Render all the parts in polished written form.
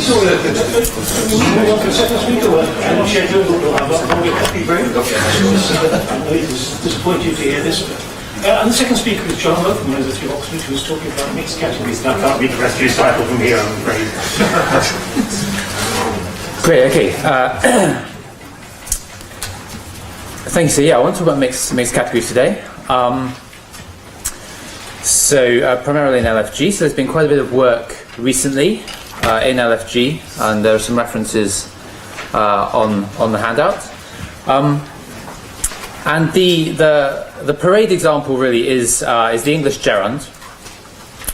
So move on to the second speaker, and schedule. I've got a copy break. It's disappointing to hear this. And the second speaker is John Lowe from University of Oxford, who is talking about mixed categories. And I can't read the rest of his title from here, I'm afraid. Great, okay. Thank you. So yeah, I want to talk about mixed categories today. Primarily in LFG, so there's been quite a bit of work recently in LFG, and there are some references on the handout. And the parade example really is the English gerund,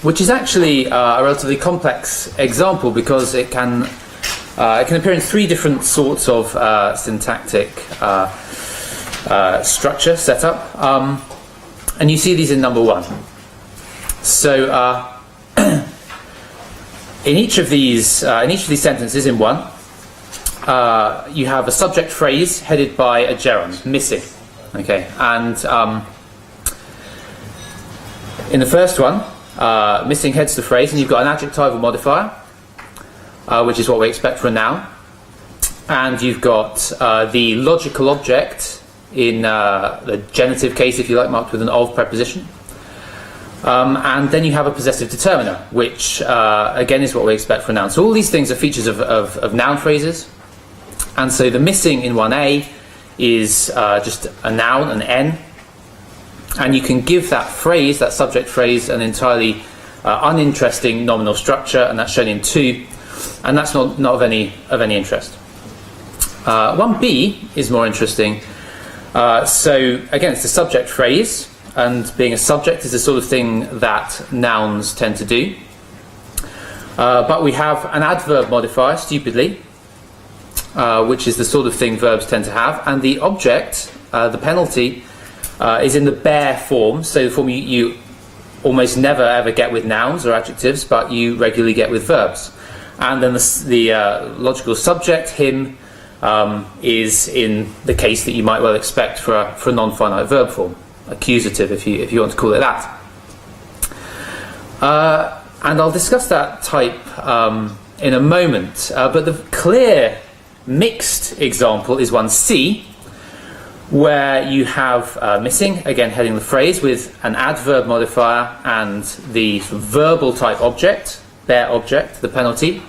which is actually a relatively complex example because it can appear in three different sorts of syntactic structure setup, and you see these in number one. So in each of these sentences in one, you have a subject phrase headed by a gerund, missing. Okay, and in the first one, missing heads the phrase, and you've got an adjectival modifier, which is what we expect for a noun, and you've got the logical object in the genitive case, if you like, marked with an of preposition. And then you have a possessive determiner, which again is what we expect for a noun. So all these things are features of noun phrases. And so the missing in 1a is just a noun, an n. And you can give that phrase, that subject phrase, an entirely uninteresting nominal structure, and that's shown in 2. And that's not of any interest. 1b is more interesting. So again, it's the subject phrase. And being a subject is the sort of thing that nouns tend to do. But we have an adverb modifier, stupidly, which is the sort of thing verbs tend to have. And the object, the penalty, is in the bare form. So the form you almost never ever get with nouns or adjectives, but you regularly get with verbs. And then the logical subject, him, is in the case that you might well expect for a non-finite verb form. Accusative, if you want to call it that. And I'll discuss that type in a moment. But the clear mixed example is 1c, where you have missing, again heading the phrase, with an adverb modifier and the sort of verbal type object, bare object, the penalty,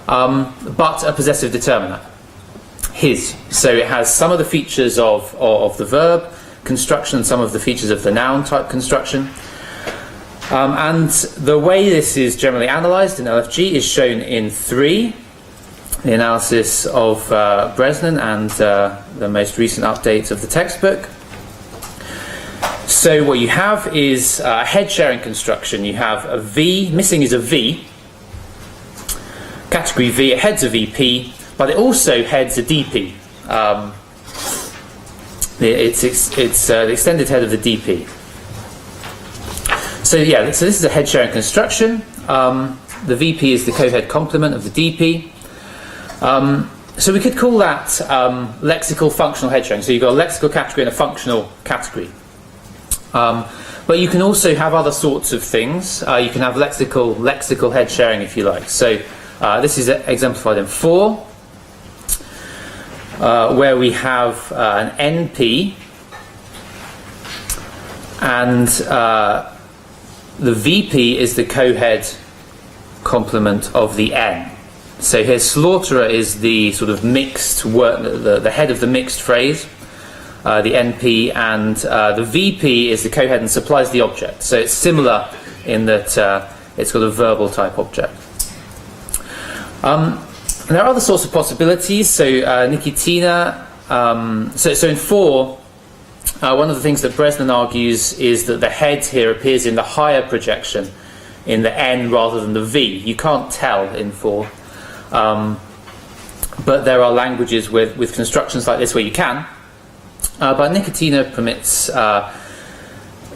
but a possessive determiner, his. So it has some of the features of the verb construction and some of the features of the noun type construction. And the way this is generally analysed in LFG is shown in 3, the analysis of Bresnan and the most recent updates of the textbook. So what you have is a head sharing construction. You have a V, missing is a V, category V, it heads a VP, but it also heads a DP. It's the extended head of the DP. So yeah, so this is a head sharing construction. The VP is the co-head complement of the DP. So we could call that lexical functional head sharing. So you've got a lexical category and a functional category. But you can also have other sorts of things. You can have lexical head sharing if you like. So this is exemplified in 4. Where we have an NP and the VP is the co-head complement of the N. So here slaughterer is the sort of mixed word, the head of the mixed phrase, the NP, and the VP is the co-head and supplies the object. So it's similar in that it's got a verbal type object. And there are other sorts of possibilities. So Nikitina, so in 4, one of the things that Bresnan argues is that the head here appears in the higher projection, in the N rather than the V. You can't tell in 4, but there are languages with constructions like this where you can. But Nikitina permits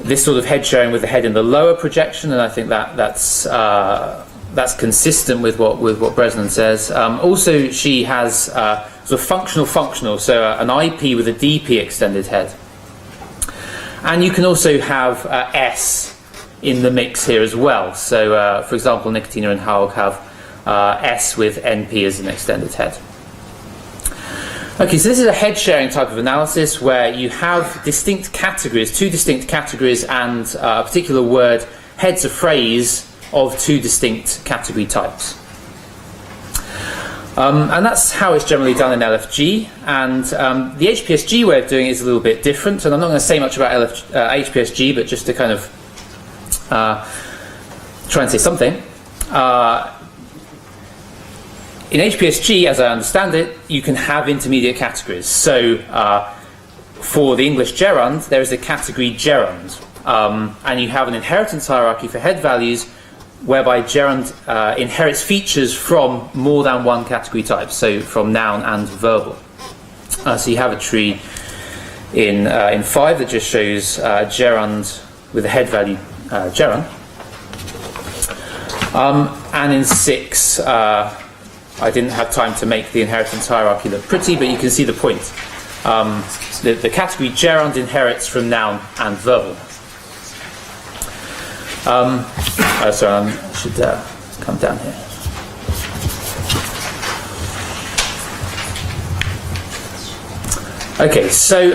this sort of head sharing with the head in the lower projection, and I think that's consistent with what Bresnan says. Also, she has sort of functional, so an IP with a DP extended head. And you can also have S in the mix here as well. So, for example, Nikitina and Haug have S with NP as an extended head. Okay, so this is a head sharing type of analysis where you have distinct categories, two distinct categories, and a particular word heads a phrase of two distinct category types. And that's how it's generally done in LFG, and the HPSG way of doing it is a little bit different, and I'm not going to say much about HPSG, but just to kind of try and say something. In HPSG, as I understand it, you can have intermediate categories. So for the English gerund, there is a category gerund, and you have an inheritance hierarchy for head values whereby gerund inherits features from more than one category type, so from noun and verbal. So you have a tree in 5 that just shows gerund with a head value gerund. And in 6, I didn't have time to make the inheritance hierarchy look pretty, but you can see the point. The category gerund inherits from noun and verbal. Sorry, I should come down here. Okay, so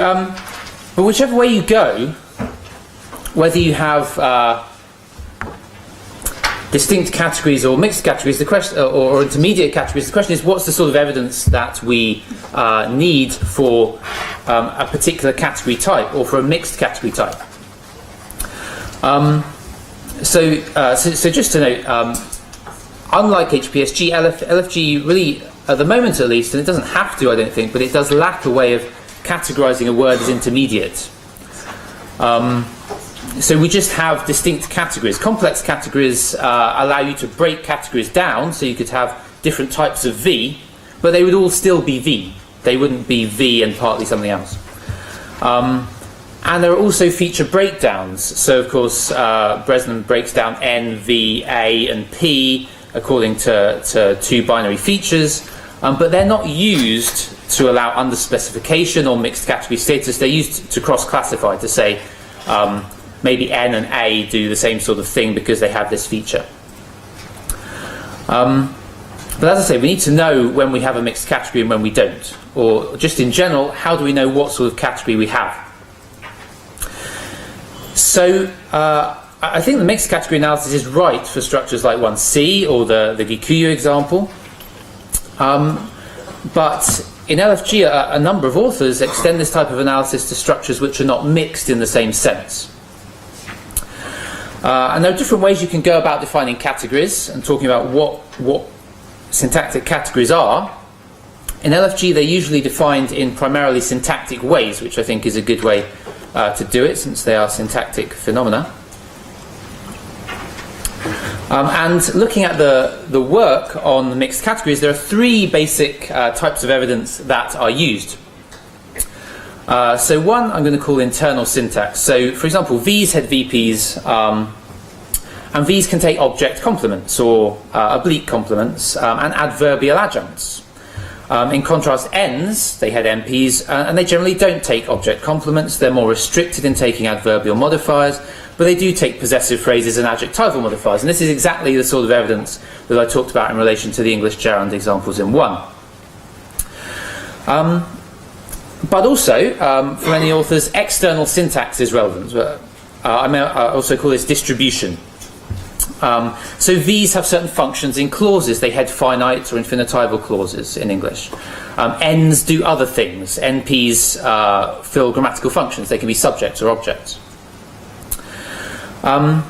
but whichever way you go, whether you have distinct categories or mixed categories, the question, or intermediate categories, the question is, what's the sort of evidence that we need for a particular category type or for a mixed category type? So just to note, unlike HPSG, LFG really, at the moment at least, and it doesn't have to, I don't think, but it does lack a way of categorizing a word as intermediate. So we just have distinct categories. Complex categories allow you to break categories down, so you could have different types of V, but they would all still be V. They wouldn't be V and partly something else. And there are also feature breakdowns. So, of course, Bresnan breaks down N, V, A, and P according to two binary features, but they're not used to allow underspecification or mixed category status. They're used to cross-classify, to say maybe N and A do the same sort of thing because they have this feature. But as I say, we need to know when we have a mixed category and when we don't. Or just in general, how do we know what sort of category we have? So I think the mixed category analysis is right for structures like 1C or the Gikuyu example. But in LFG, a number of authors extend this type of analysis to structures which are not mixed in the same sense. And there are different ways you can go about defining categories and talking about what syntactic categories are. In LFG, they're usually defined in primarily syntactic ways, which I think is a good way to do it, since they are syntactic phenomena. And looking at the work on the mixed categories, there are 3 basic types of evidence that are used. So one I'm going to call internal syntax. So, for example, V's head VPs, and V's can take object complements or oblique complements and adverbial adjuncts. In contrast, N's, they had NPs, and they generally don't take object complements. They're more restricted in taking adverbial modifiers, but they do take possessive phrases and adjectival modifiers. And this is exactly the sort of evidence that I talked about in relation to the English gerund examples in 1. But also, for many authors, external syntax is relevant. I may also call this distribution. So V's have certain functions in clauses. They head finite or infinitival clauses in English. N's do other things. NPs fill grammatical functions. They can be subjects or objects. And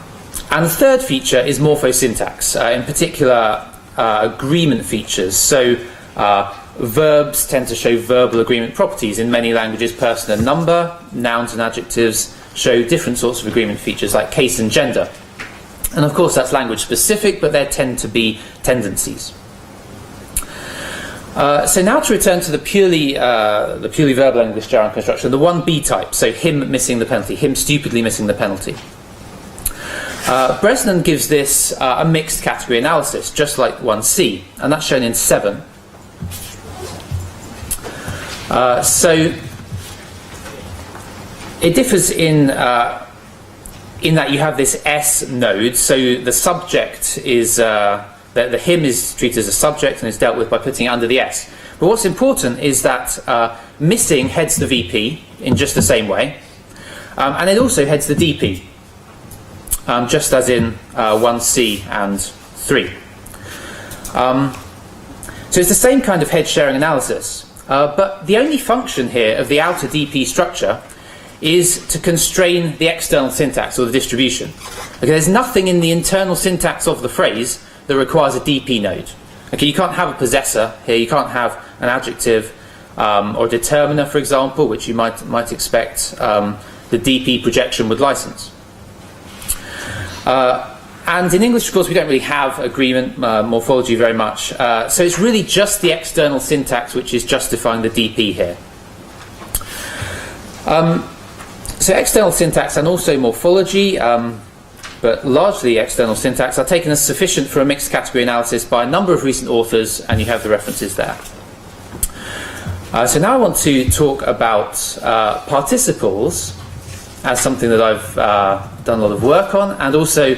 the third feature is morphosyntax, in particular agreement features. So verbs tend to show verbal agreement properties. In many languages, person and number, nouns and adjectives show different sorts of agreement features like case and gender. And of course that's language specific, but there tend to be tendencies. So now to return to the purely verbal English gerund construction, the 1B type, so him missing the penalty, him stupidly missing the penalty. Bresnan gives this a mixed category analysis, just like 1C, and that's shown in 7. So it differs in that you have this S node, so the subject is the him is treated as a subject and is dealt with by putting it under the S. But what's important is that missing heads the VP in just the same way, and it also heads the DP, just as in 1C and 3. So it's the same kind of head sharing analysis, but the only function here of the outer DP structure is to constrain the external syntax or the distribution. Okay, there's nothing in the internal syntax of the phrase that requires a DP node. Okay, you can't have a possessor here, you can't have an adjective or a determiner, for example, which you might expect the DP projection would license. And in English, of course, we don't really have agreement morphology very much, so it's really just the external syntax which is justifying the DP here. So external syntax and also morphology, but largely external syntax, are taken as sufficient for a mixed category analysis by a number of recent authors, and you have the references there. So now I want to talk about participles as something that I've done a lot of work on, and also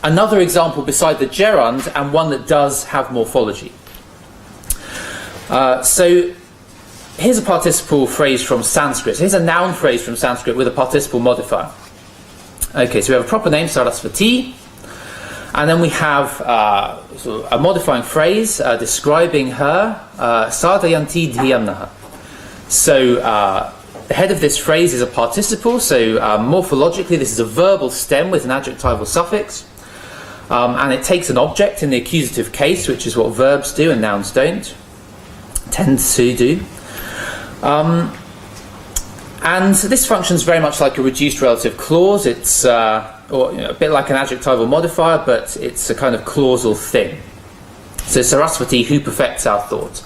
another example beside the gerund, and one that does have morphology. So here's a participle phrase from Sanskrit. So here's a noun phrase from Sanskrit with a participle modifier. Okay, so we have a proper name, Saraswati, and then we have sort of a modifying phrase describing her, Sadhayanti Dhyannaha. So the head of this phrase is a participle, so morphologically this is a verbal stem with an adjectival suffix, and it takes an object in the accusative case, which is what verbs do and nouns don't, tend to do. And this functions very much like a reduced relative clause. It's or, a bit like an adjectival modifier, but it's a kind of clausal thing. So Saraswati, who perfects our thought.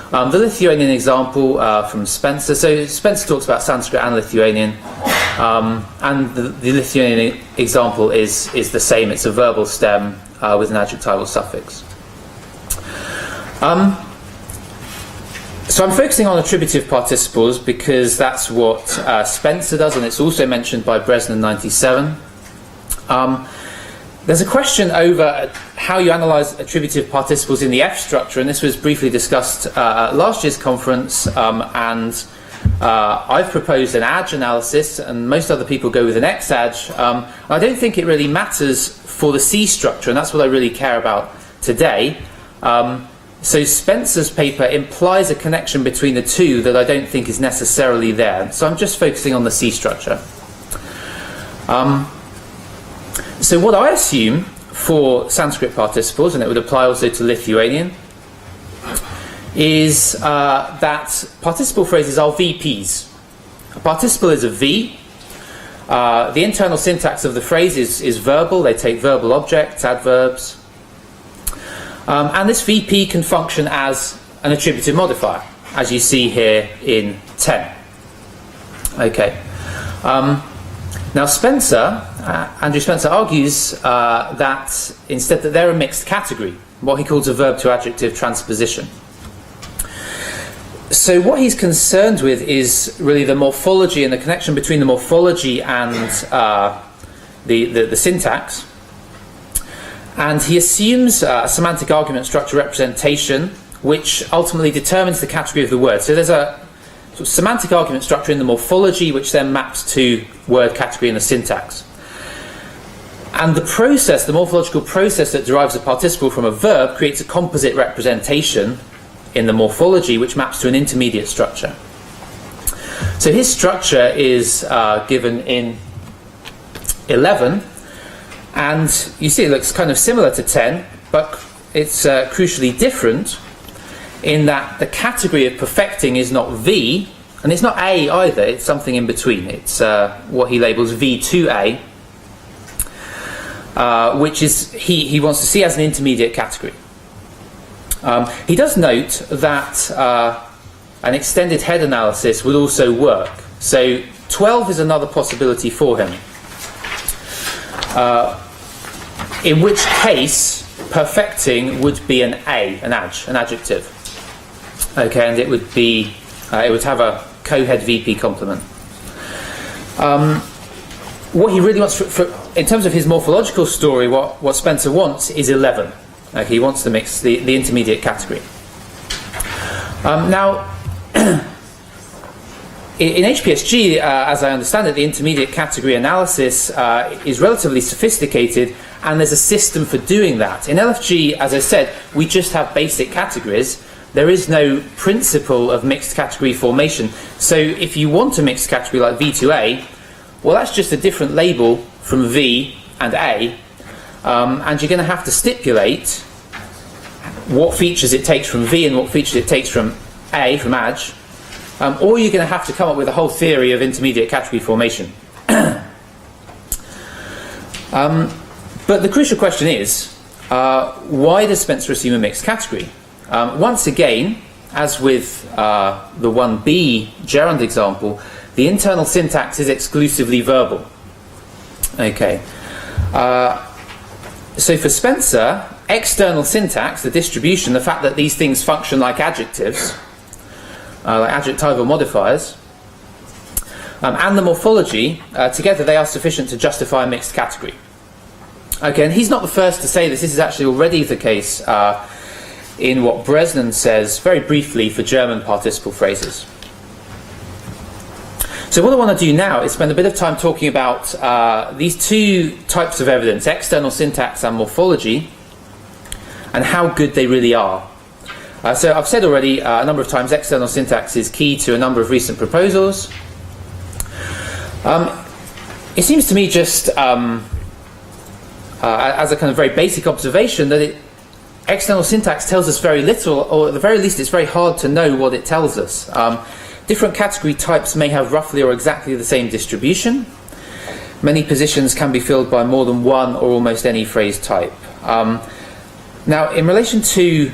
The Lithuanian example from Spencer. So Spencer talks about Sanskrit and Lithuanian, and the Lithuanian example is the same. It's a verbal stem with an adjectival suffix. So I'm focusing on attributive participles because that's what Spencer does, and it's also mentioned by Bresnan 97. There's a question over how you analyse attributive participles in the F structure, and this was briefly discussed at last year's conference, and I've proposed an ADJ analysis, and most other people go with an XADJ. I don't think it really matters for the C structure, and that's what I really care about today. So Spencer's paper implies a connection between the two that I don't think is necessarily there. So I'm just focusing on the C structure. So what I assume for Sanskrit participles, and it would apply also to Lithuanian, is that participle phrases are VPs. A participle is a V. The internal syntax of the phrase is verbal. They take verbal objects, adverbs. And this VP can function as an attributive modifier, as you see here in 10. Okay. Now Andrew Spencer argues that instead that they're a mixed category, what he calls a verb to adjective transposition. So what he's concerned with is really the morphology and the connection between the morphology and the syntax. And he assumes a semantic argument structure representation which ultimately determines the category of the word. So there's a sort of semantic argument structure in the morphology which then maps to word category in the syntax. And the process, the morphological process that derives a participle from a verb, creates a composite representation in the morphology which maps to an intermediate structure. So his structure is given in 11. And you see it looks kind of similar to 10, but it's crucially different in that the category of perfecting is not V, and it's not A either, it's something in between. It's what he labels V2A, which is he wants to see as an intermediate category. He does note that an extended head analysis would also work. So 12 is another possibility for him. In which case, perfecting would be an A, an adjective. Okay, and it would be, it would have a co-head VP complement. What he really wants in terms of his morphological story, what Spencer wants is 11. Okay, he wants to mix the intermediate category. Now, in HPSG, as I understand it, the intermediate category analysis is relatively sophisticated, and there's a system for doing that. In LFG, as I said, we just have basic categories. There is no principle of mixed category formation. So if you want a mixed category like V to A, well, that's just a different label from V and A, and you're going to have to stipulate what features it takes from V and what features it takes from A, from Adj, or you're going to have to come up with a whole theory of intermediate category formation. But the crucial question is, why does Spencer assume a mixed category? Once again, as with the 1B gerund example, the internal syntax is exclusively verbal. Okay. So for Spencer, external syntax, the distribution, the fact that these things function like adjectives, like adjectival modifiers, and the morphology, together they are sufficient to justify a mixed category. Okay, and he's not the first to say this. This is actually already the case in what Bresnan says very briefly for German participle phrases. So what I want to do now is spend a bit of time talking about these two types of evidence, external syntax and morphology, and how good they really are. So I've said already a number of times external syntax is key to a number of recent proposals. It seems to me just as a kind of very basic observation that external syntax tells us very little, or at the very least it's very hard to know what it tells us. Different category types may have roughly or exactly the same distribution. Many positions can be filled by more than one or almost any phrase type. Now, in relation to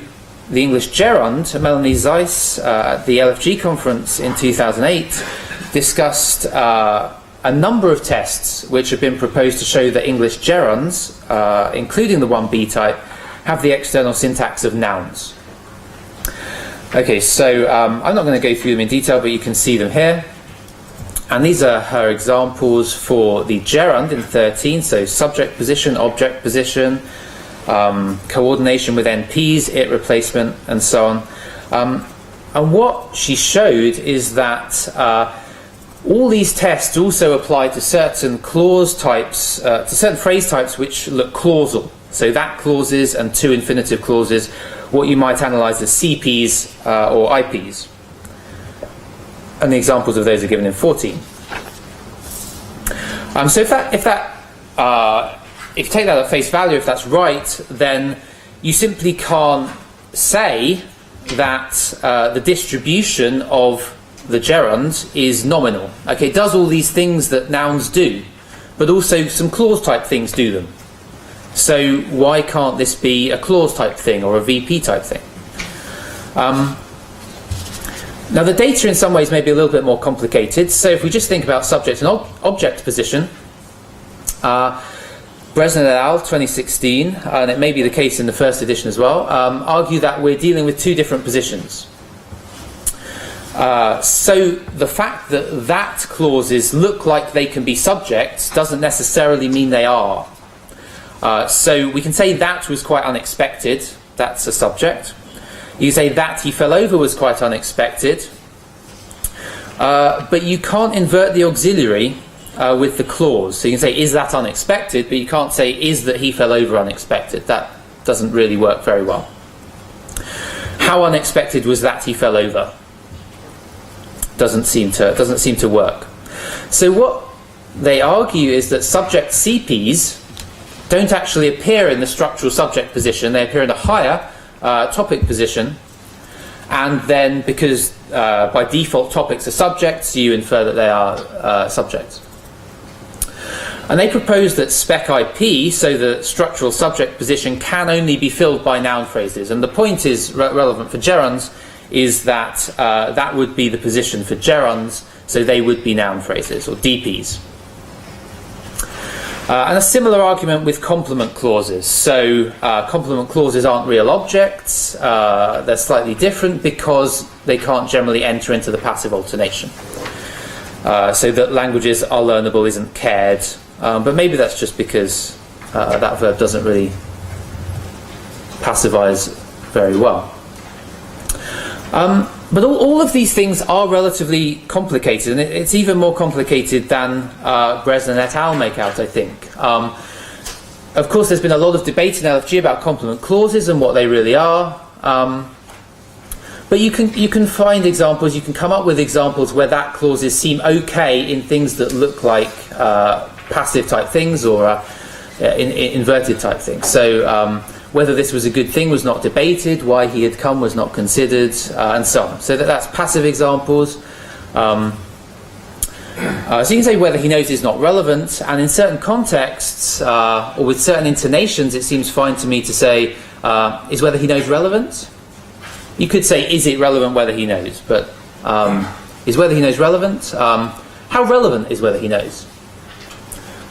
the English gerund, Melanie Zeiss at the LFG conference in 2008 discussed a number of tests which have been proposed to show that English gerunds, including the 1B type, have the external syntax of nouns. Okay, so I'm not going to go through them in detail, but you can see them here. And these are her examples for the gerund in 13, so subject position, object position, coordination with NPs, it replacement, and so on. And what she showed is that all these tests also apply to certain clause types, to certain phrase types which look clausal. So that clauses and to infinitive clauses, what you might analyse as CPs or IPs. And the examples of those are given in 14. So if you take that at face value, if that's right, then you simply can't say that the distribution of the gerund is nominal. Okay, it does all these things that nouns do, but also some clause type things do them. So why can't this be a clause type thing or a VP type thing? Now the data in some ways may be a little bit more complicated. So if we just think about subject and object position, Bresnan et al. 2016, and it may be the case in the first edition as well, argue that we're dealing with two different positions. So the fact that clauses look like they can be subjects doesn't necessarily mean they are. So we can say that was quite unexpected. That's a subject. You say that he fell over was quite unexpected. But you can't invert the auxiliary with the clause. So you can say is that unexpected, but you can't say is that he fell over unexpected. That doesn't really work very well. How unexpected was that he fell over? Doesn't seem to work. So what they argue is that subject CPs don't actually appear in the structural subject position. They appear in a higher topic position, and then because by default topics are subjects, you infer that they are subjects. And they propose that spec IP, so the structural subject position, can only be filled by noun phrases. And the point is relevant for gerunds is that that would be the position for gerunds, so they would be noun phrases or DPs. And a similar argument with complement clauses. So complement clauses aren't real objects. They're slightly different because they can't generally enter into the passive alternation. So that languages are learnable isn't cared. but maybe that's just because that verb doesn't really passivize very well. But all of these things are relatively complicated, and it's even more complicated than Bresnan et al. Make out, I think. Of course, there's been a lot of debate in LFG about complement clauses and what they really are. But you can find examples, you can come up with examples where that clauses seem okay in things that look like passive type things or inverted type things. So whether this was a good thing was not debated, why he had come was not considered, and so on. So that's passive examples. So you can say whether he knows is not relevant, and in certain contexts or with certain intonations it seems fine to me to say is whether he knows relevant? You could say is it relevant whether he knows, but is whether he knows relevant? How relevant is whether he knows?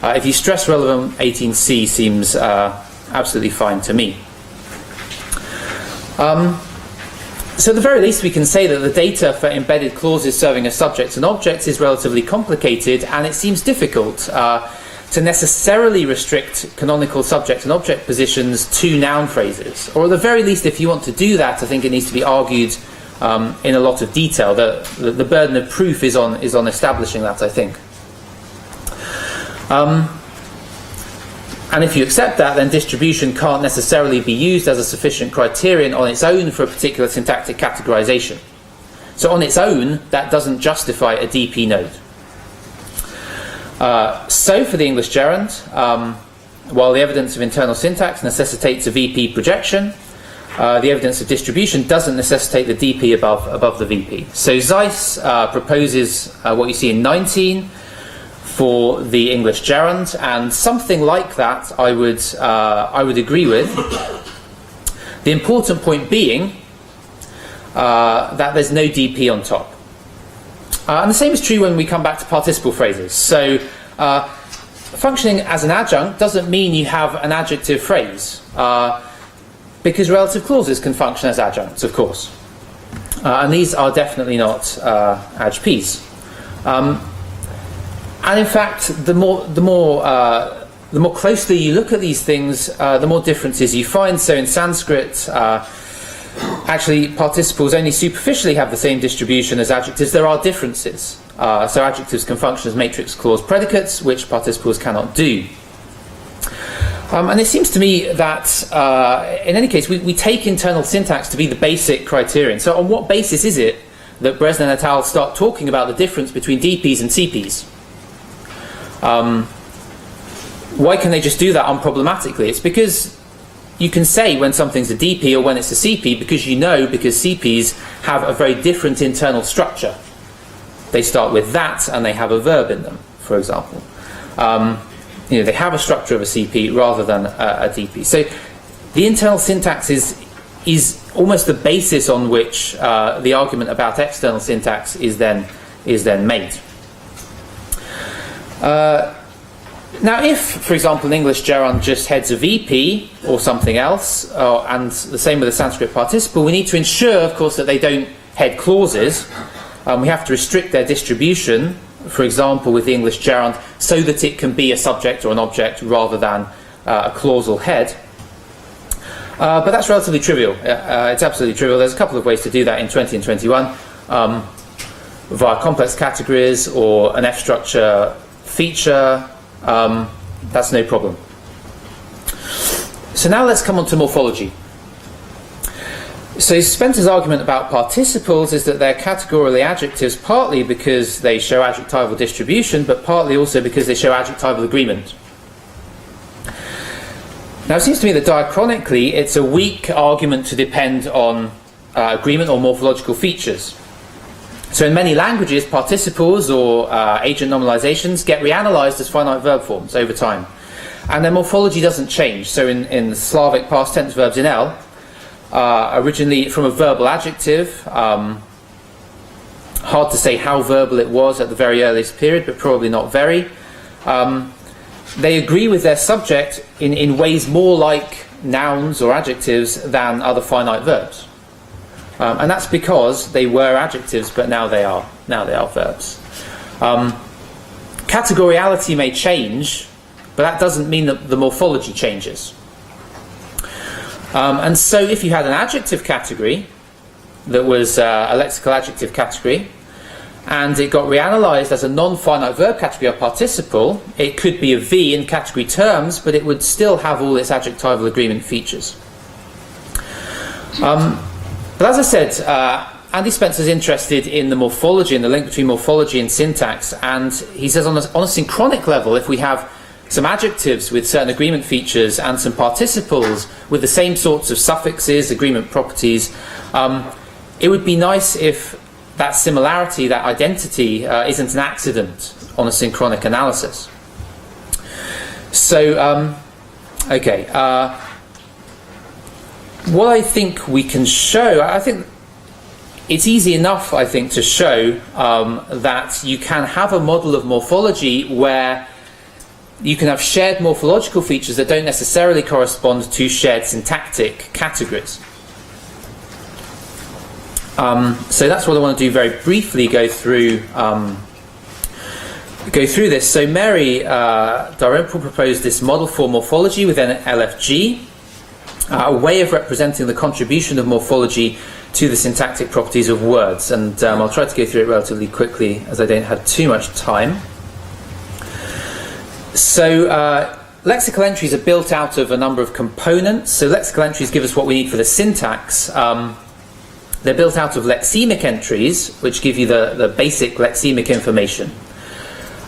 If you stress relevant, 18c seems absolutely fine to me. So at the very least we can say that the data for embedded clauses serving as subjects and objects is relatively complicated, and it seems difficult to necessarily restrict canonical subject and object positions to noun phrases. Or at the very least, if you want to do that, I think it needs to be argued in a lot of detail. The burden of proof is on establishing that, I think. And if you accept that, then distribution can't necessarily be used as a sufficient criterion on its own for a particular syntactic categorization. So on its own, that doesn't justify a DP node. So for the English gerund, while the evidence of internal syntax necessitates a VP projection, the evidence of distribution doesn't necessitate the DP above the VP. So Zeiss proposes what you see in 19 for the English gerund, and something like that I would agree with. The important point being that there's no DP on top. And the same is true when we come back to participle phrases. So functioning as an adjunct doesn't mean you have an adjective phrase, because relative clauses can function as adjuncts, of course. And these are definitely not adjps. And in fact, the more closely you look at these things, the more differences you find. So in Sanskrit, actually participles only superficially have the same distribution as adjectives. There are differences. So adjectives can function as matrix clause predicates, which participles cannot do. And it seems to me that in any case, we take internal syntax to be the basic criterion. So on what basis is it that Bresnan et al. Start talking about the difference between DPs and CPs? Why can they just do that unproblematically? It's because you can say when something's a DP or when it's a CP because CPs have a very different internal structure. They start with that and they have a verb in them, for example. They have a structure of a CP rather than a DP. So the internal syntax is almost the basis on which the argument about external syntax is then made. Now if, for example, an English gerund just heads a VP or something else, and the same with a Sanskrit participle, we need to ensure, of course, that they don't head clauses. We have to restrict their distribution, for example, with the English gerund, so that it can be a subject or an object rather than a clausal head. But that's relatively trivial. It's absolutely trivial. There's a couple of ways to do that in 20 and 21. Via complex categories or an F structure feature, that's no problem. So now let's come on to morphology. So Spencer's argument about participles is that they're categorically adjectives partly because they show adjectival distribution, but partly also because they show adjectival agreement. Now it seems to me that diachronically it's a weak argument to depend on agreement or morphological features. So in many languages, participles or agent nominalizations get reanalyzed as finite verb forms over time. And their morphology doesn't change. So in Slavic past tense verbs in L, originally from a verbal adjective, hard to say how verbal it was at the very earliest period, but probably not very. They agree with their subject in ways more like nouns or adjectives than other finite verbs. And that's because they were adjectives, but now they are verbs. Categoriality may change but that doesn't mean that the morphology changes. And so if you had an adjective category that was a lexical adjective category, and it got reanalyzed as a non-finite verb category or participle, it could be a V in category terms, but it would still have all its adjectival agreement features. But as I said, Andy Spencer's interested in the morphology and the link between morphology and syntax, and he says on a synchronic level, if we have some adjectives with certain agreement features and some participles with the same sorts of suffixes, agreement properties, it would be nice if that similarity, that identity, isn't an accident on a synchronic analysis. So, okay, what I think we can show, I think it's easy enough, I think, to show that you can have a model of morphology where you can have shared morphological features that don't necessarily correspond to shared syntactic categories. So that's what I want to do very briefly, go through this. So Mary Dalrymple proposed this model for morphology within LFG, a way of representing the contribution of morphology to the syntactic properties of words, and I'll try to go through it relatively quickly as I don't have too much time. So lexical entries are built out of a number of components. So lexical entries give us what we need for the syntax. They're built out of lexemic entries, which give you the basic lexemic information.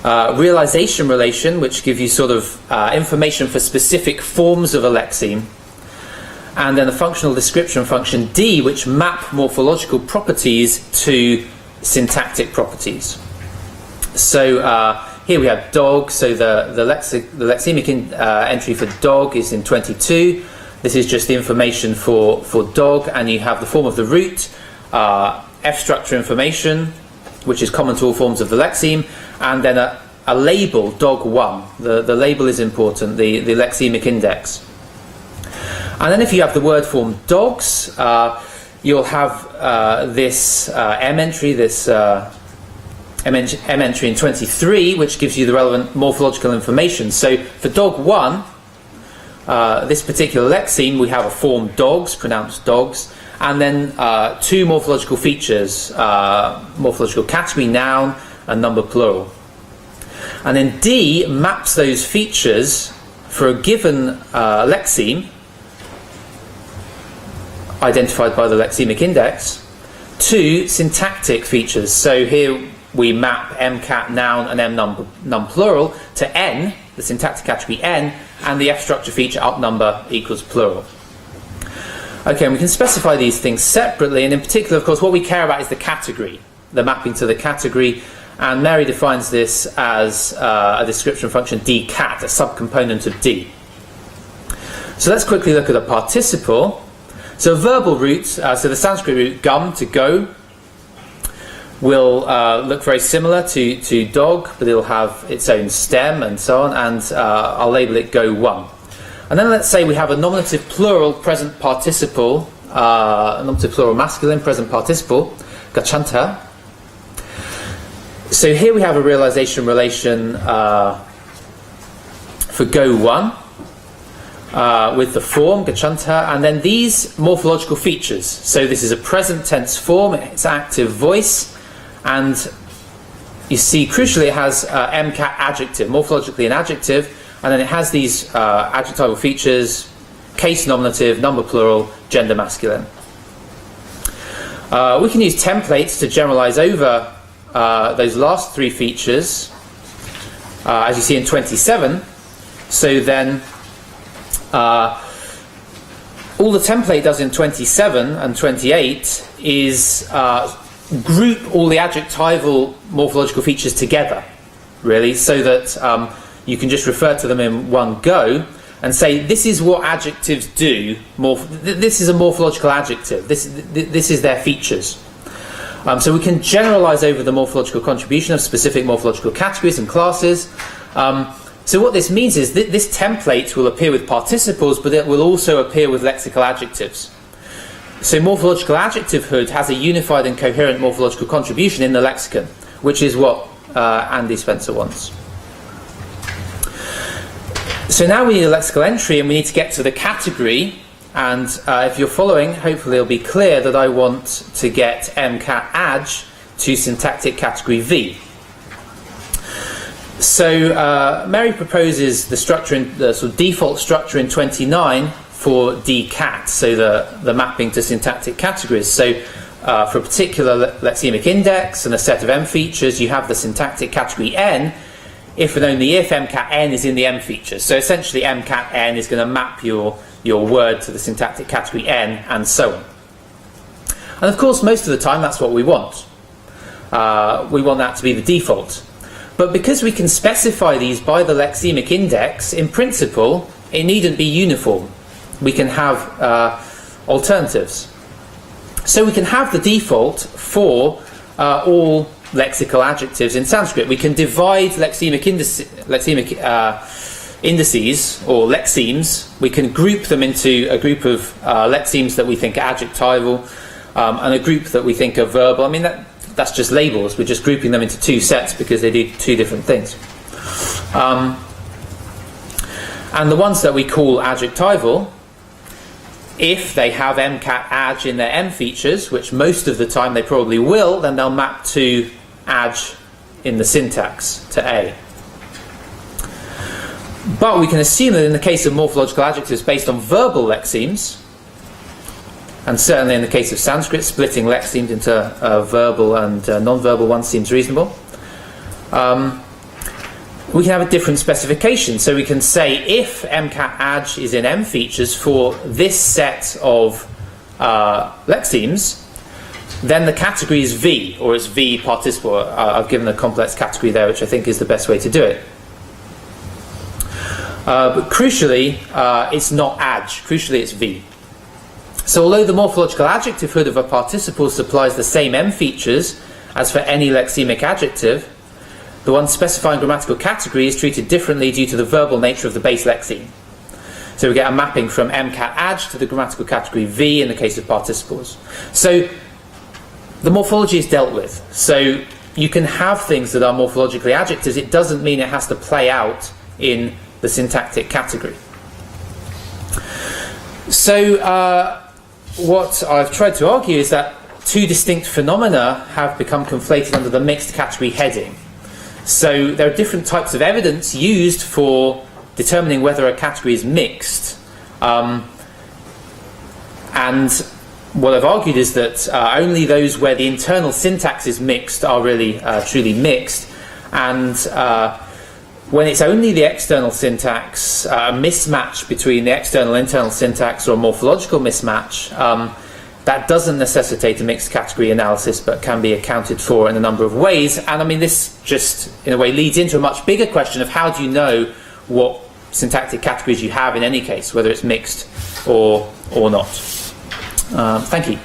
Realization relation, which give you sort of information for specific forms of a lexeme. And then the functional description function D, which map morphological properties to syntactic properties. So here we have dog. So the lexemic entry for dog is in 22. This is just the information for dog, and you have the form of the root, F structure information, which is common to all forms of the lexeme, and then a label, dog1. The label is important, the lexemic index. And then if you have the word form dogs, you'll have this M entry, this M entry in 23, which gives you the relevant morphological information. So for dog1, this particular lexeme, we have a form dogs, pronounced dogs, and then two morphological features, morphological category, noun, and number plural. And then D maps those features for a given lexeme, identified by the lexemic index, to syntactic features. So here we map mcat noun and m num plural to n, the syntactic category n, and the F structure feature up number equals plural. Okay, and we can specify these things separately, and in particular, of course, what we care about is the category, the mapping to the category, and Mary defines this as a description function dcat, a subcomponent of D. So let's quickly look at a participle. So verbal roots, so the Sanskrit root gum, to go, will look very similar to dog, but it'll have its own stem and so on, and I'll label it go1. And then let's say we have a nominative plural present participle, nominative plural masculine present participle, gachanta. So here we have a realization relation for go1 with the form gachanta, and then these morphological features. So this is a present tense form, it's active voice, and you see crucially it has mcat adjective, morphologically an adjective, and then it has these adjectival features, case nominative, number plural, gender masculine. We can use templates to generalize over those last three features, as you see in 27. So then all the template does in 27 and 28 is group all the adjectival morphological features together, really, so that you can just refer to them in one go and say, this is what adjectives do. This is a morphological adjective. This is their features. So we can generalize over the morphological contribution of specific morphological categories and classes. So what this means is that this template will appear with participles, but it will also appear with lexical adjectives. So morphological adjectivehood has a unified and coherent morphological contribution in the lexicon, which is what Andy Spencer wants. So now we need a lexical entry, and we need to get to the category. And if you're following, hopefully it'll be clear that I want to get mcat adj to syntactic category V. So Mary proposes the structure, the sort of default structure in 29 for dcat, so the mapping to syntactic categories. So for a particular lexemic index and a set of M features, you have the syntactic category N, if and only if mcat N is in the M features. So essentially mcat N is going to map your word to the syntactic category N, and so on. And of course, most of the time, that's what we want. We want that to be the default. But because we can specify these by the lexemic index, in principle, it needn't be uniform. We can have alternatives. So we can have the default for all lexical adjectives in Sanskrit. We can divide lexemic indices, or lexemes. We can group them into a group of lexemes that we think are adjectival, and a group that we think are verbal. I mean, that's just labels. We're just grouping them into two sets because they do two different things. And the ones that we call adjectival, if they have mcat adj in their M features, which most of the time they probably will, then they'll map to adj in the syntax, to A. But we can assume that in the case of morphological adjectives based on verbal lexemes, and certainly in the case of Sanskrit, splitting lexemes into verbal and non-verbal ones seems reasonable. We can have a different specification. So we can say if mcat adj is in M features for this set of lexemes, then the category is V, or it's V participle. I've given a complex category there, which I think is the best way to do it. But crucially, it's not adj. Crucially, it's V. So although the morphological adjective hood of a participle supplies the same M features as for any lexemic adjective, the one specifying grammatical category is treated differently due to the verbal nature of the base lexeme. So we get a mapping from mcat adj to the grammatical category V in the case of participles. So the morphology is dealt with. So you can have things that are morphologically adjectives. It doesn't mean it has to play out in the syntactic category. So what I've tried to argue is that two distinct phenomena have become conflated under the mixed category heading. So there are different types of evidence used for determining whether a category is mixed. And what I've argued is that only those where the internal syntax is mixed are really truly mixed. And when it's only the external syntax, a mismatch between the external and internal syntax, or a morphological mismatch, that doesn't necessitate a mixed category analysis, but can be accounted for in a number of ways. And I mean, this just, in a way, leads into a much bigger question of how do you know what syntactic categories you have in any case, whether it's mixed or not. Thank you.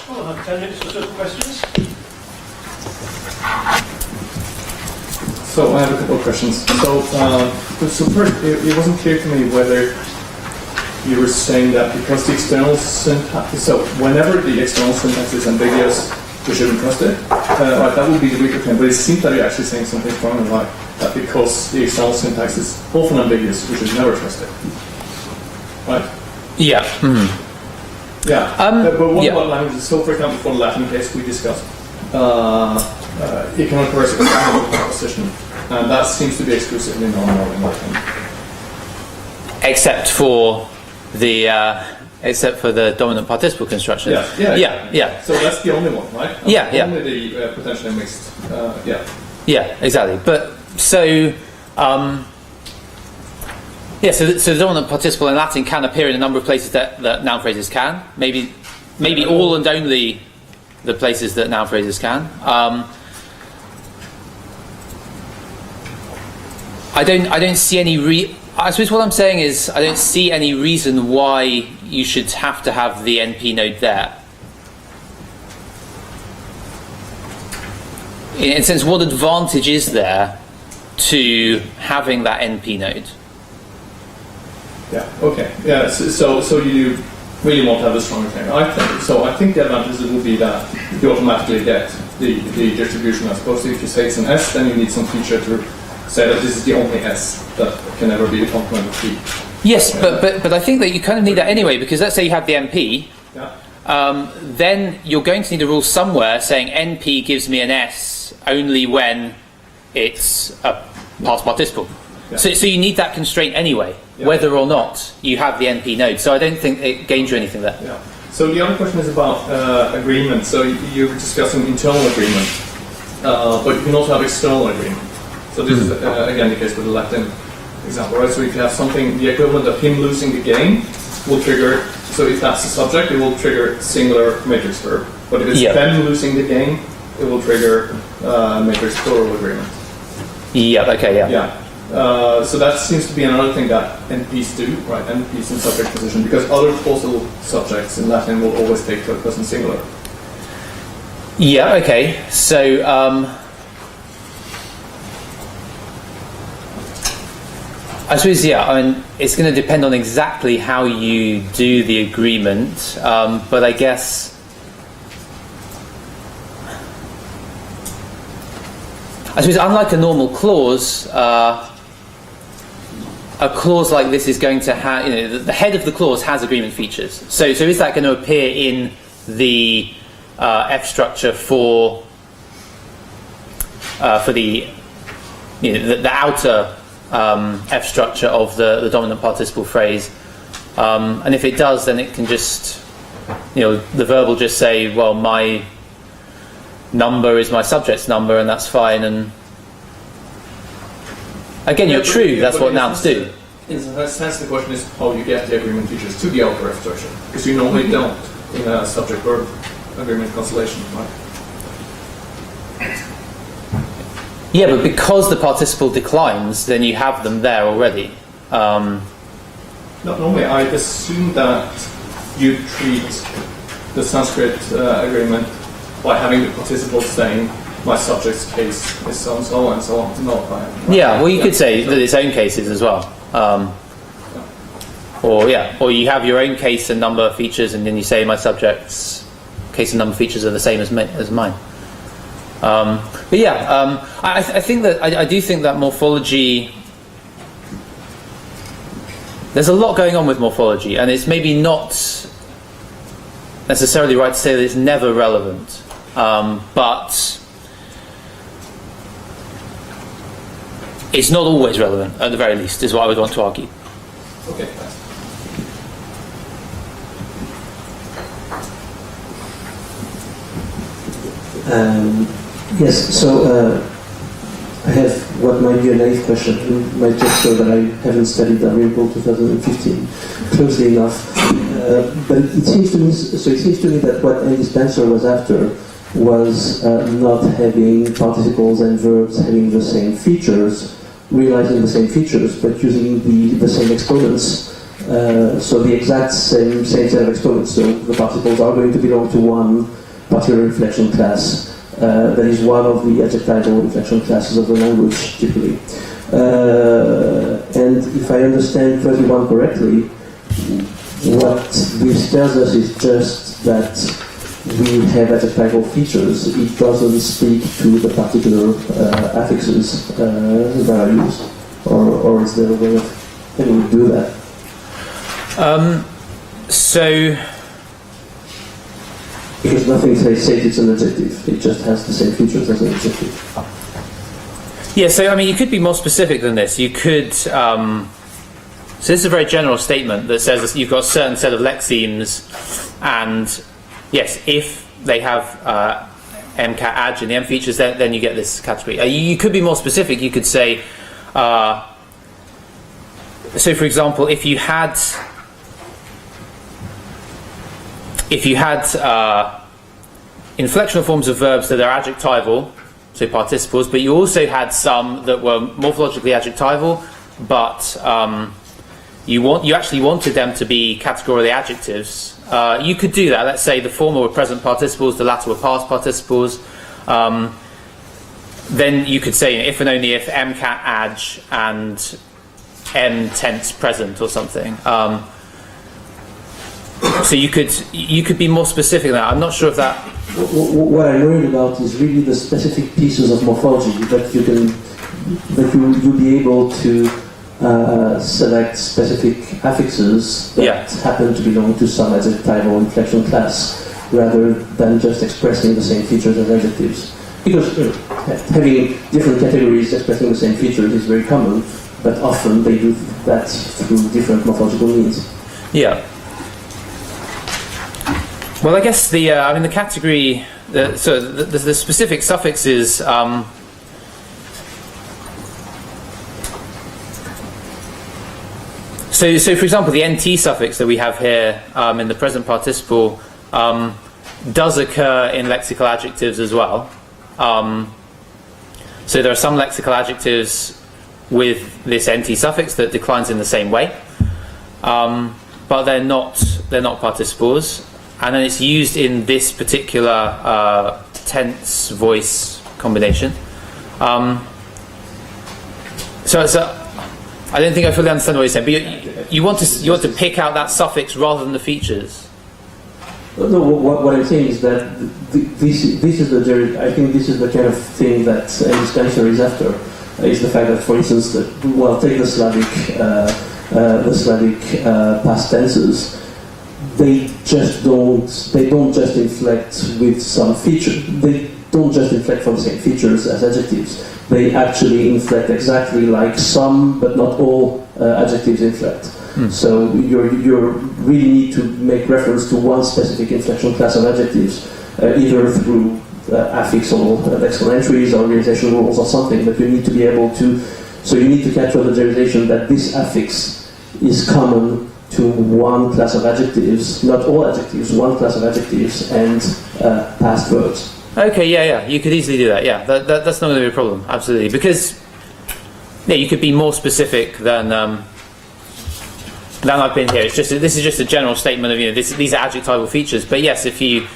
Well, I'll have 10 minutes for certain questions. So I have a couple of questions. So first, it wasn't clear to me whether you were saying that because the external syntax, so whenever the external syntax is ambiguous, we shouldn't trust it. Right, that would be the weaker claim. But it seems that you're actually saying something stronger, like that because the external syntax is often ambiguous, we should never trust it. Right? Yeah. Mm-hmm. Yeah. But what about languages? So, for example, for the Latin case we discussed, economic progressive proposition, and that seems to be exclusively normal in Latin. Except for the dominant participle construction. Yeah. So that's the only one, right? Only the potentially mixed. Yeah, exactly. But so. So the dominant participle in Latin can appear in a number of places that noun phrases can. Maybe all and only the places that noun phrases can. I don't see any I suppose what I'm saying is I don't see any reason why you should have to have the NP node there. In a sense, what advantage is there to having that NP node? Yeah. Okay. Yeah. So you really want to have a stronger thing. I think the advantage would be that you automatically get the distribution as opposed to if you say it's an S, then you need some feature to say that this is the only S that can ever be the complement of P. Yes, but I think that you kind of need that anyway, because let's say you have the NP, then you're going to need a rule somewhere saying NP gives me an S only when it's a past participle. Yeah. So you need that constraint anyway, whether or not you have the NP node. So I don't think it gains you anything there. Yeah. So the other question is about agreement. So you were discussing internal agreement, but you can also have external agreement. So this is again the case with the Latin example, right? So if you have something, the equivalent of him losing the game will trigger. So if that's the subject, it will trigger singular matrix verb. But if it's them losing the game, it will trigger matrix plural agreement. Yeah. Okay. Yeah. Yeah. So that seems to be another thing that NPs do, right? NPs in subject position, because other causal subjects in Latin will always take third person singular. Yeah. Okay. So I suppose I mean it's going to depend on exactly how you do the agreement, but I guess. I suppose unlike a normal clause, a clause like this is going to have, the head of the clause has agreement features. So is that going to appear in the F structure for the the outer F structure of the dominant participle phrase? And if it does, then it can just, the verb will just say, well, my number is my subject's number, and that's fine. And again, you're true. That's what nouns do. In a sense, the question is how you get the agreement features to the outer F structure, because you normally don't in a subject-verb agreement constellation, right? Yeah, but because the participle declines, then you have them there already. Not normally. I assume that you treat the Sanskrit agreement by having the participle saying my subject's case is so and so and so on. Not by, yeah, well, you could say that its own cases as well. Or you have your own case and number features, and then you say my subject's case and number features are the same as mine. But I think that I do think that morphology. There's a lot going on with morphology, and it's maybe not necessarily right to say that it's never relevant, but it's not always relevant, at the very least, is what I would want to argue. Okay, thanks. Yes, so I have what might be a naive question. It might just show that I haven't studied the Variable 2015 closely enough. But it seems to me that what Andy Spencer was after was not having participles and verbs having the same features, realizing the same features, but using the same exponents. So the exact same set of exponents. So the participles are going to belong to one particular inflection class. That is one of the adjectival inflection classes of the language, typically. And if I understand 21 correctly, what this tells us is just that we have adjectival features. It doesn't speak to the particular affixes that are used. Or is there a way of can we do that? Because nothing says it's an adjective. It just has the same features as an adjective. Yeah, so I mean, you could be more specific than this. You could. So this is a very general statement that says you've got a certain set of lexemes, and yes, if they have MCAT adj and the M features, then you get this category. You could be more specific. You could say, so for example, if you had inflectional forms of verbs that are adjectival, so participles, but you also had some that were morphologically adjectival, but you actually wanted them to be categorically adjectives, you could do that. Let's say the former were present participles, the latter were past participles. Then you could say if and only if MCAT adj and M tense present or something. So you could be more specific than that. I'm not sure if that. What I'm worried about is really the specific pieces of morphology that you'll be able to select specific affixes that happen to belong to some adjectival inflection class, rather than just expressing the same features as adjectives. Because having different categories expressing the same features is very common, but often they do that through different morphological means. Yeah. Well, I guess the category. So the specific suffixes. So for example, the nt suffix that we have here in the present participle does occur in lexical adjectives as well. So there are some lexical adjectives with this nt suffix that declines in the same way, but they're not participles, and then it's used in this particular tense voice combination. So I don't think I fully understand what you're saying, but you want to pick out that suffix rather than the features. No, what I'm saying is that this is I think this is the kind of thing that this answer is after. Is the fact that, for instance, take the Slavic past tenses. They don't just inflect with some feature. They don't just inflect from the same features as adjectives. They actually inflect exactly like some, but not all adjectives inflect. So you really need to make reference to one specific inflection class of adjectives, either through affix or lexical entries or organizational rules or something. But you need to be able to. So you need to capture the derivation that this affix is common to one class of adjectives, not all adjectives, one class of adjectives and past verbs. Okay, yeah, you could easily do that. Yeah, that's not going to be a problem. Absolutely, because you could be more specific than I've been here. This is just a general statement of these are adjectival features. But yes, if you're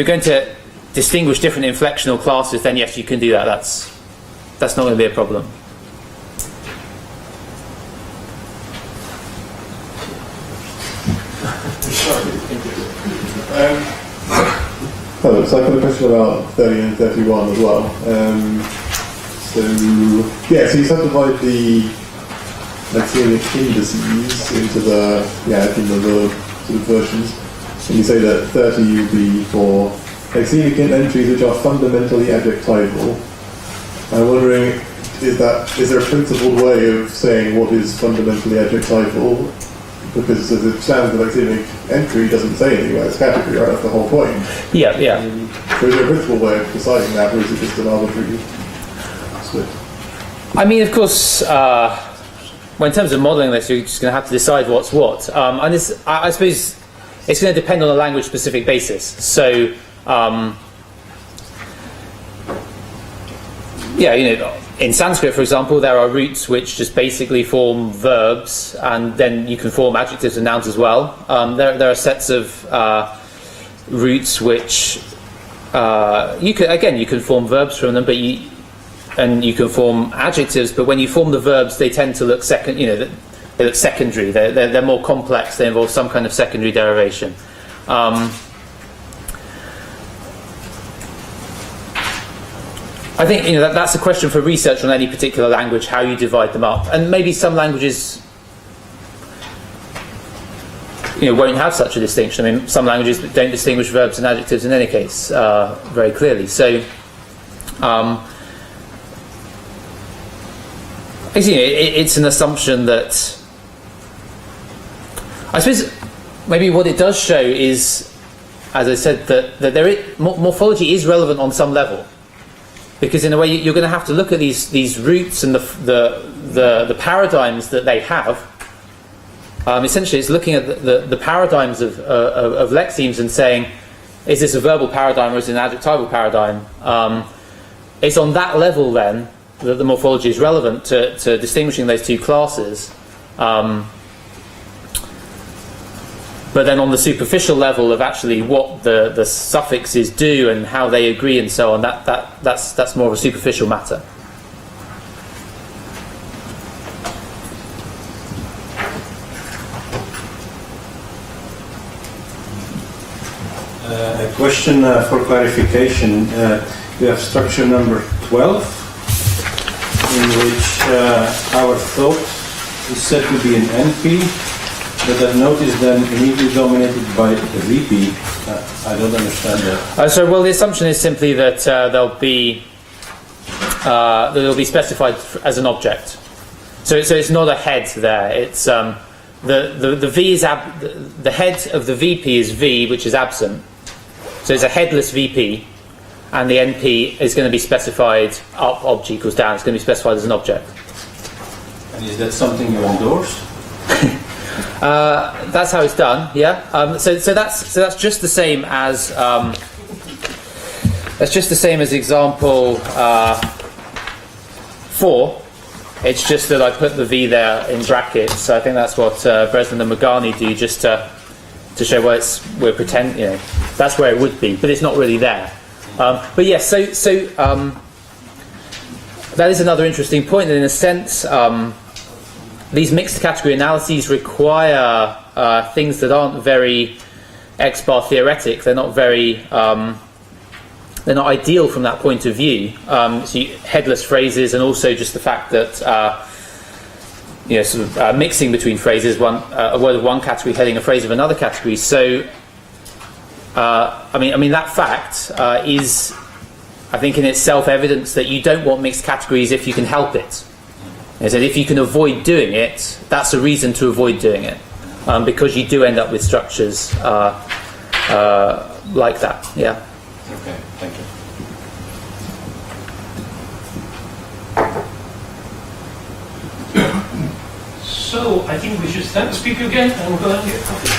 going to distinguish different inflectional classes, then yes, you can do that. That's not going to be a problem. So I've got a question about 30 and 31 as well. So you subdivide the lexemic indices into the sort of versions, and you say that 30 would be for lexemic entries which are fundamentally adjectival. I'm wondering, is there a principled way of saying what is fundamentally adjectival? Because as it stands, the lexemic entry doesn't say anywhere it's category, right? That's the whole point. Yeah. So is there a principled way of deciding that, or is it just an arbitrary split? I mean, of course, well, in terms of modelling this, you're just going to have to decide what's what. And I suppose it's going to depend on a language-specific basis. So, in Sanskrit, for example, there are roots which just basically form verbs, and then you can form adjectives and nouns as well. There are sets of roots which you can form verbs from them, and you can form adjectives. But when you form the verbs, they tend to look they look secondary. They're more complex. They involve some kind of secondary derivation. I think that's a question for research on any particular language, how you divide them up, and maybe some languages won't have such a distinction. I mean, some languages don't distinguish verbs and adjectives in any case very clearly. So, it's an assumption that I suppose maybe what it does show is, as I said, that morphology is relevant on some level. Because in a way, you're going to have to look at these roots and the paradigms that they have. Essentially, it's looking at the paradigms of lexemes and saying, is this a verbal paradigm or is it an adjectival paradigm? It's on that level then that the morphology is relevant to distinguishing those two classes. But then on the superficial level of actually what the suffixes do and how they agree and so on, that's more of a superficial matter. A question for clarification. We have structure number 12, in which our thought is said to be an NP, but that note is then immediately dominated by a VP. I don't understand that. The assumption is simply that they'll be specified as an object. So it's not a head there. It's the V is the head of the VP is V, which is absent. So it's a headless VP, and the NP is going to be specified up object equals down. It's going to be specified as an object. And is that something you endorse? That's how it's done. Yeah. So that's just the same as example 4. It's just that I put the V there in brackets. So I think that's what Breslin and Magani do, just to show where we're pretending. That's where it would be, but it's not really there. But yes, so that is another interesting point. That in a sense, these mixed category analyses require things that aren't very X-bar theoretic. They're not very they're not ideal from that point of view. Headless phrases, and also just the fact that mixing between phrases, a word of one category heading a phrase of another category. So, I mean that fact is, I think, in itself evidence that you don't want mixed categories if you can help it. And so if you can avoid doing it, that's a reason to avoid doing it, because you do end up with structures like that. Yeah. Okay, thank you. So I think we should thank the speaker again and go and get coffee.